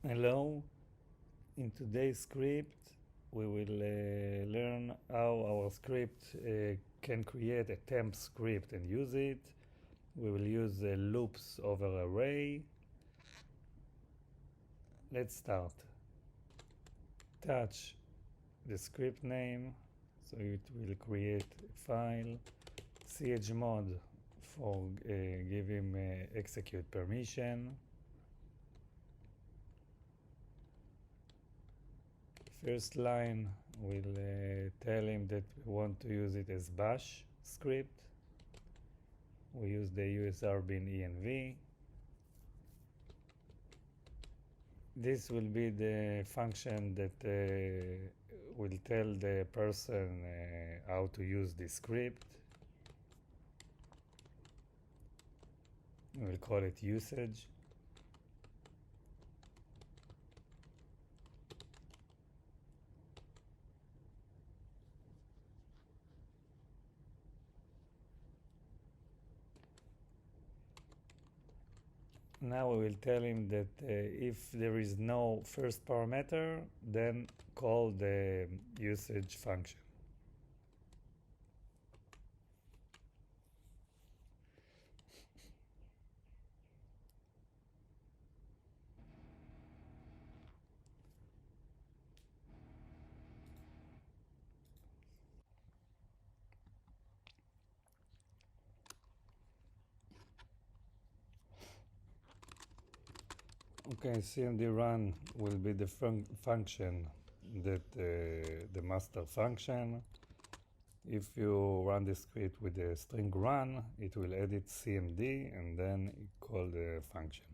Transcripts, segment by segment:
Hello, in today's script we will learn how our script can create a temp script and use it. We will use loops over array. Let's start. Touch the script name, so it will create a file. chmod for give him execute permission. First line will tell him that we want to use it as bash script. We use the usr bin env. This will be the function that will tell the person how to use this script. We'll call it usage. Now we will tell him that if there is no first parameter, then call the usage function. Okay, cmd run will be the function that the master function. If you run the script with the string run, it will edit cmd and then call the function.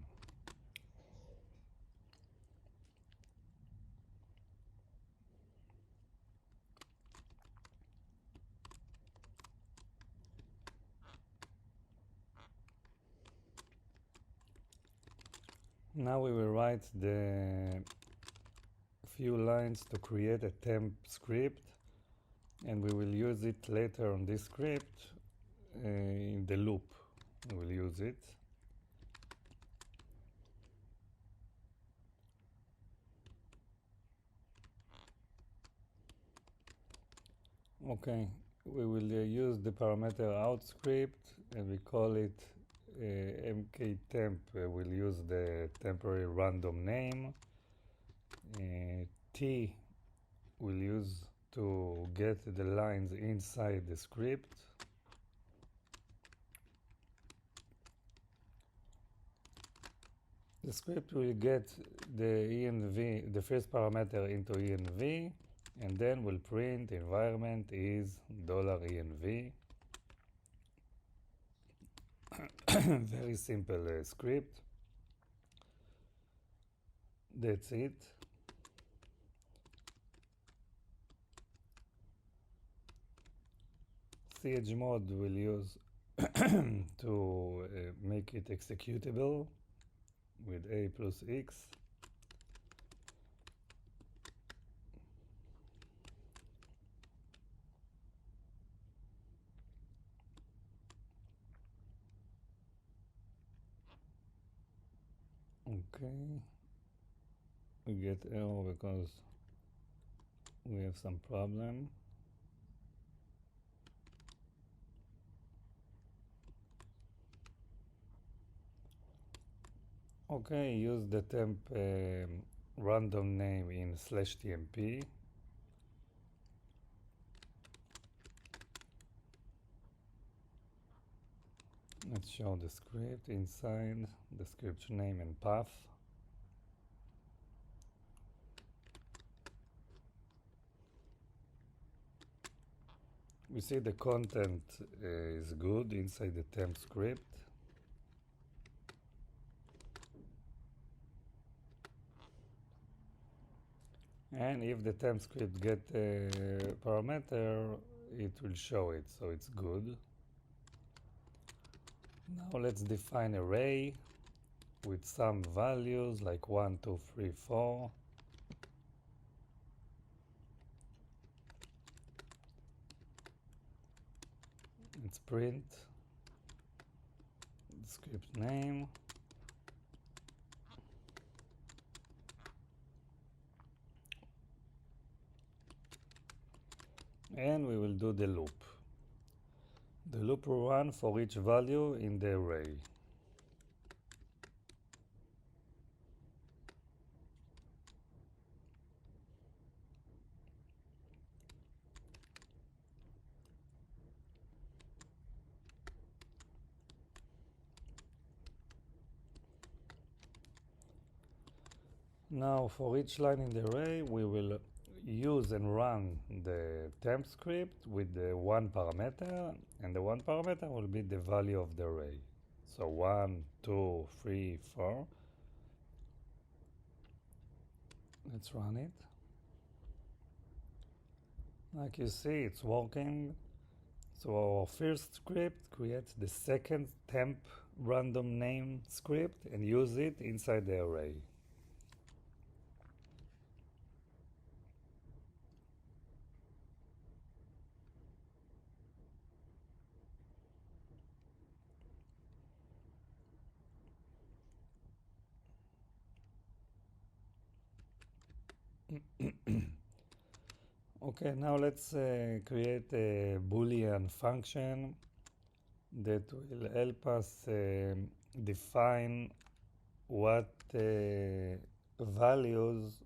Now we will write the few lines to create a temp script, and we will use it later on this script in the loop. We will use it. Okay, we will use the parameter out script and we call it mktemp. We'll use the temporary random name. T we'll use to get the lines inside the script. The script will get the env, the first parameter, into env, and then we'll print environment is $env. Very simple script. That's it. chmod will use to make it executable with a plus x. Okay, we get error because we have some problem. Okay, use the temp random name in /tmp. Let's show the script inside the script name and path. We see the content is good inside the temp script. And if the temp script get a parameter, it will show it, so it's good. Now let's define an array with some values like 1, 2, 3, 4. Let's print the script name. and we will do the loop. The loop will run for each value in the array. Now for each line in the array, we will use and run the temp script with the one parameter, and the one parameter will be the value of the array. So 1, 2, 3, 4. Let's run it. Like you see, it's working. So our first script creates the second temp random name script and use it inside the array. Okay, now let's create a Boolean function that will help us define what values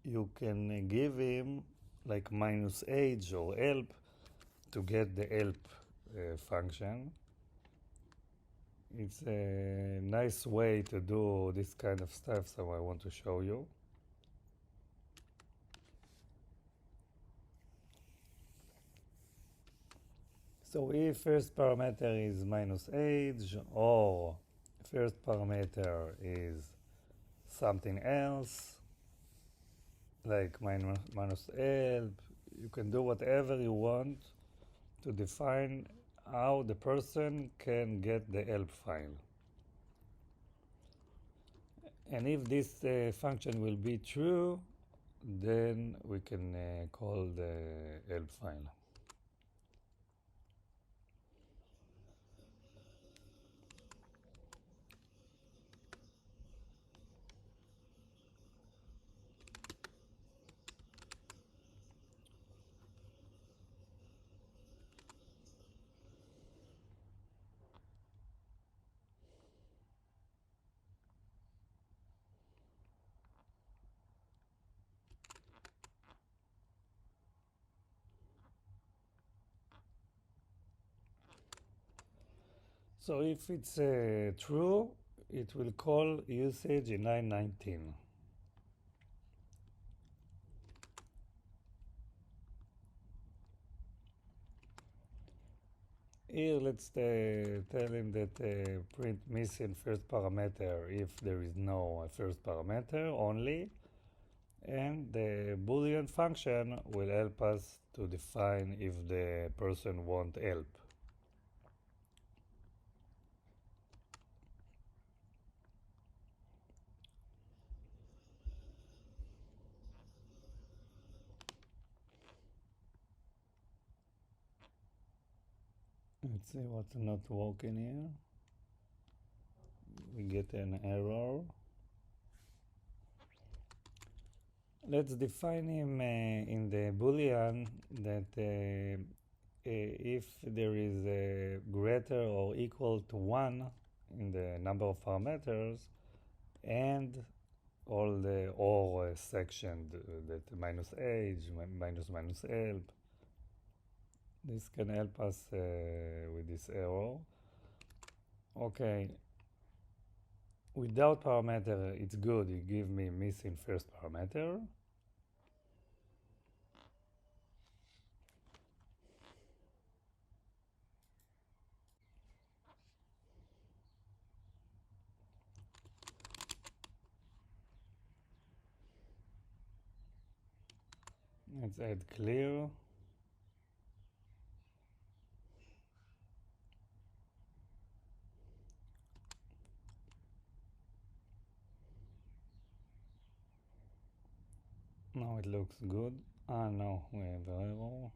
you can give him, like minus age or help, to get the help function. It's a nice way to do this kind of stuff, so I want to show you. So if first parameter is minus age, or first parameter is something else, like minus help, you can do whatever you want to define how the person can get the help file. And if this function will be true, then we can call the help file. So if it's true, it will call usage in line 19. Here, let's tell him that print missing first parameter if there is no first parameter only. And the Boolean function will help us to define if the person wants help. Let's see what's not working here. We get an error. Let's define him in the Boolean that if there is a greater or equal to 1 in the number of parameters, and all the or section that minus age, minus help. This can help us with this error. Okay. Without parameter, it's good. It gives me missing first parameter. Let's add clear. Now it looks good. Ah, no, we have an error.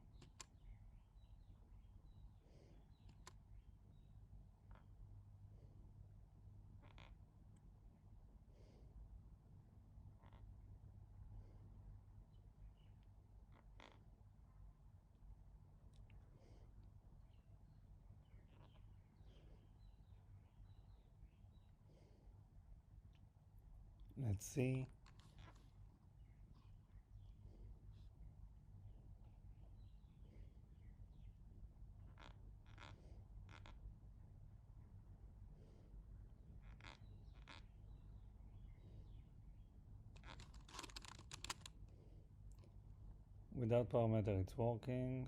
Let's see. Without parameter it's working.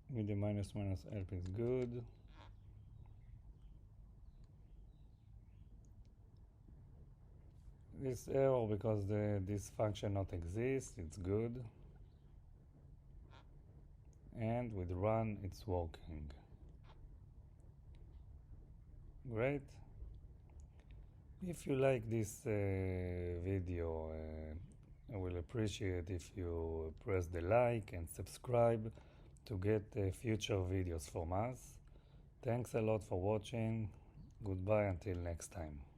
With the minus help is good. This error because this function not exists, it's good. And with run it's working. Great. If you like this video, I will appreciate if you press the like and subscribe to get future videos from us. Thanks a lot for watching. Goodbye until next time.